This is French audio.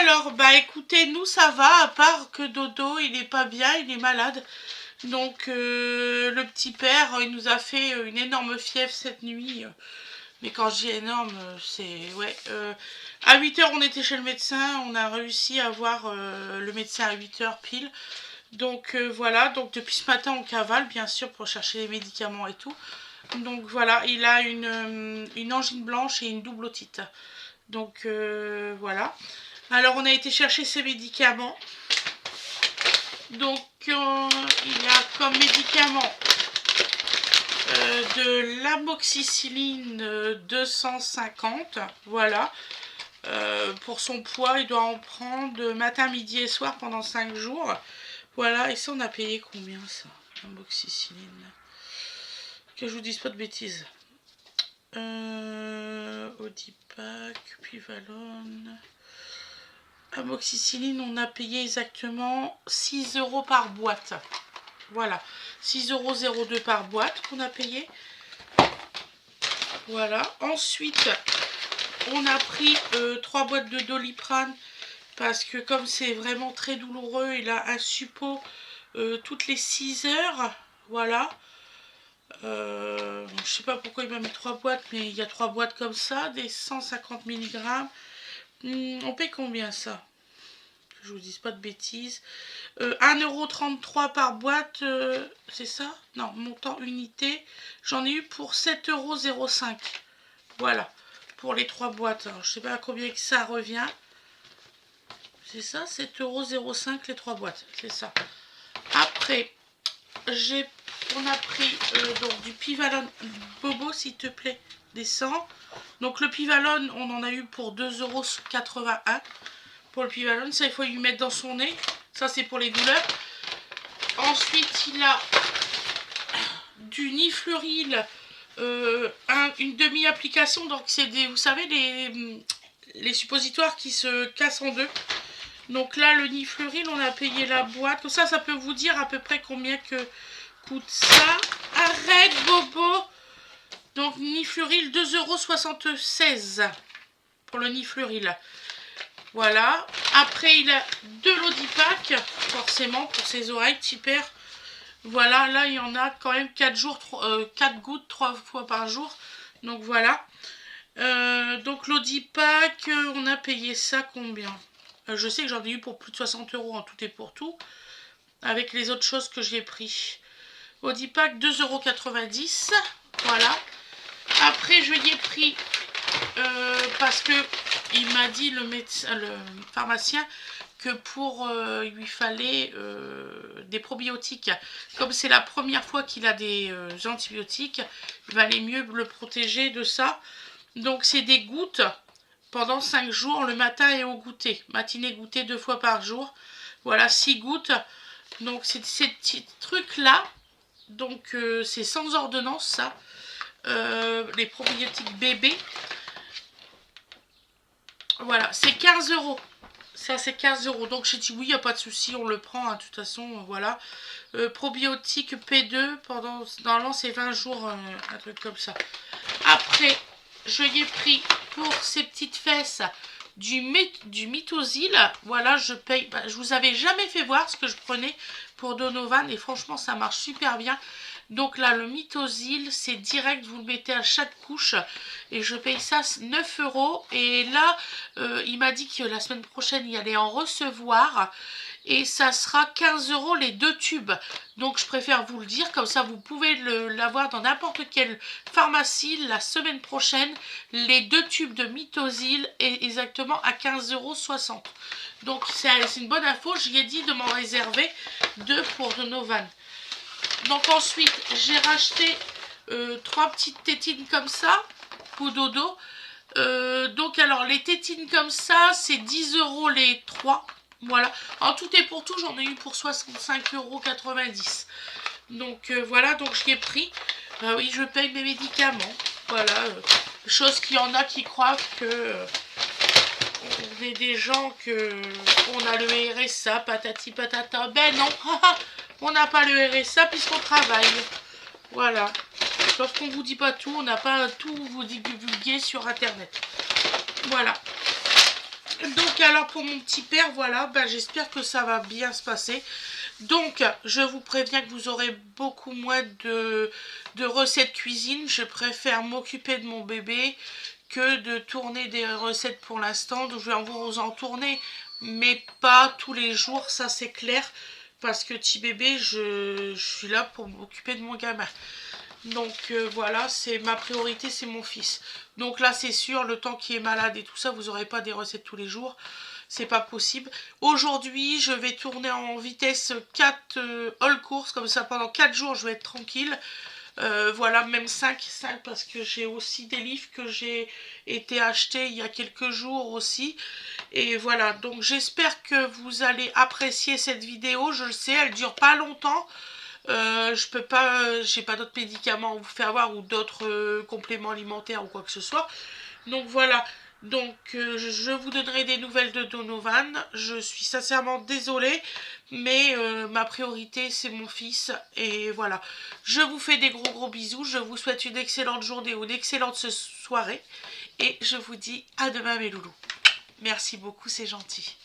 Alors, bah écoutez, nous ça va, à part que Dodo, il est pas bien, il est malade. Donc, le petit père, il nous a fait une énorme fièvre cette nuit. Mais quand je dis énorme, c'est... Ouais. À 8 heures, on était chez le médecin. On a réussi à voir le médecin à 8 heures pile. Donc, voilà. Donc, depuis ce matin, on cavale, bien sûr, pour chercher les médicaments et tout. Donc, voilà. Il a une angine blanche et une double otite. Donc, voilà. Alors, on a été chercher ses médicaments. Donc, il a comme médicament de l'amoxicilline 250. Voilà. Pour son poids, il doit en prendre matin, midi et soir pendant 5 jours. Voilà. Et ça, on a payé combien, ça? L'amoxicilline. Que je vous dise pas de bêtises. Audipac, Pivalone... Amoxicilline, on a payé exactement 6 € par boîte. Voilà, 6,02 € par boîte qu'on a payé. Voilà. Ensuite, on a pris 3 boîtes de Doliprane parce que comme c'est vraiment très douloureux, il a un suppôt toutes les 6 heures. Voilà. Je sais pas pourquoi il m'a mis 3 boîtes, mais il y a 3 boîtes comme ça, des 150 mg. On paye combien ça? Que je vous dise pas de bêtises. 1,33 € par boîte, c'est ça? Non, montant unité. J'en ai eu pour 7,05 €. Voilà, pour les 3 boîtes. Alors, je sais pas à combien que ça revient. C'est ça, 7,05 € les 3 boîtes. C'est ça. Après, on a pris donc du Pivalone Bobo, s'il te plaît, descend. Donc le Pivalone, on en a eu pour 2,81 € pour le Pivalone. Ça, il faut lui mettre dans son nez. Ça, c'est pour les douleurs. Ensuite, il a du Nifluril, une demi-application. Donc, c'est des, vous savez, les suppositoires qui se cassent en deux. Donc là, le Nifluril, on a payé la boîte. Ça, ça peut vous dire à peu près combien que coûte ça. Arrête, Bobo! Donc, Nifluril, 2,76 € pour le Nifluril. Voilà. Après, il a de l'Audipac, forcément, pour ses oreilles, super. Voilà, là, il y en a quand même 4 gouttes, 3 fois par jour. Donc, voilà. Donc, l'Audipac, on a payé ça combien? Je sais que j'en ai eu pour plus de 60 € en tout et pour tout. Avec les autres choses que j'ai pris. Audipac, 2,90 €. Voilà. Après, je lui ai pris... parce que il m'a dit le pharmacien que pour il lui fallait des probiotiques. Comme c'est la première fois qu'il a des antibiotiques, il valait mieux le protéger de ça. Donc c'est des gouttes pendant 5 jours, le matin et au goûter. Matinée goûter 2 fois par jour. Voilà, 6 gouttes. Donc c'est ces petits trucs là. Donc c'est sans ordonnance ça. Les probiotiques bébés. Voilà, c'est 15 €. Ça, c'est 15 €. Donc, j'ai dit oui, il n'y a pas de souci, on le prend. Hein, de toute façon, voilà. Probiotique P2, normalement, c'est 20 jours, un truc comme ça. Après, je y ai pris pour ces petites fesses du Mitosil. Voilà, je paye. Bah, je vous avais jamais fait voir ce que je prenais pour Donovan. Et franchement, ça marche super bien. Donc là, le Mitosil, c'est direct, vous le mettez à chaque couche. Et je paye ça 9 €. Et là, il m'a dit que la semaine prochaine, il allait en recevoir. Et ça sera 15 € les 2 tubes. Donc je préfère vous le dire, comme ça vous pouvez l'avoir dans n'importe quelle pharmacie la semaine prochaine. Les 2 tubes de Mitosil est exactement à 15,60 €. Donc c'est une bonne info, j'y ai dit de m'en réserver 2 pour Donovan. Donc ensuite, j'ai racheté 3 petites tétines comme ça, pour Dodo. Donc alors, les tétines comme ça, c'est 10 € les 3. Voilà. En tout et pour tout, j'en ai eu pour 65,90 €. Donc voilà, donc je l'ai pris. Bah oui, je paye mes médicaments. Voilà. Chose qu'il y en a qui croient que... on est des gens on a le RSA, patati patata. Ben non, on n'a pas le RSA puisqu'on travaille. Voilà. Sauf qu'on vous dit pas tout, on n'a pas tout vous divulgué sur internet. Voilà. Donc alors pour mon petit père, voilà, ben, j'espère que ça va bien se passer. Donc je vous préviens que vous aurez beaucoup moins de recettes cuisine. Je préfère m'occuper de mon bébé que de tourner des recettes pour l'instant. Donc je vais vous en tourner, mais pas tous les jours, ça c'est clair. Parce que petit bébé, je suis là pour m'occuper de mon gamin. Donc voilà, c'est ma priorité, c'est mon fils. Donc là, c'est sûr, le temps qu'il est malade et tout ça, vous n'aurez pas des recettes tous les jours. C'est pas possible. Aujourd'hui, je vais tourner en vitesse 4 all courses. Comme ça, pendant 4 jours, je vais être tranquille. Voilà, même 5 parce que j'ai aussi des livres que j'ai été achetés il y a quelques jours aussi. Et voilà, donc j'espère que vous allez apprécier cette vidéo. Je le sais, elle dure pas longtemps. Je peux pas, j'ai pas d'autres médicaments à vous faire voir ou d'autres compléments alimentaires ou quoi que ce soit. Donc voilà, donc je vous donnerai des nouvelles de Donovan. Je suis sincèrement désolée, mais ma priorité c'est mon fils. Et voilà, je vous fais des gros bisous. Je vous souhaite une excellente journée ou une excellente soirée. Et je vous dis à demain mes loulous. Merci beaucoup, c'est gentil.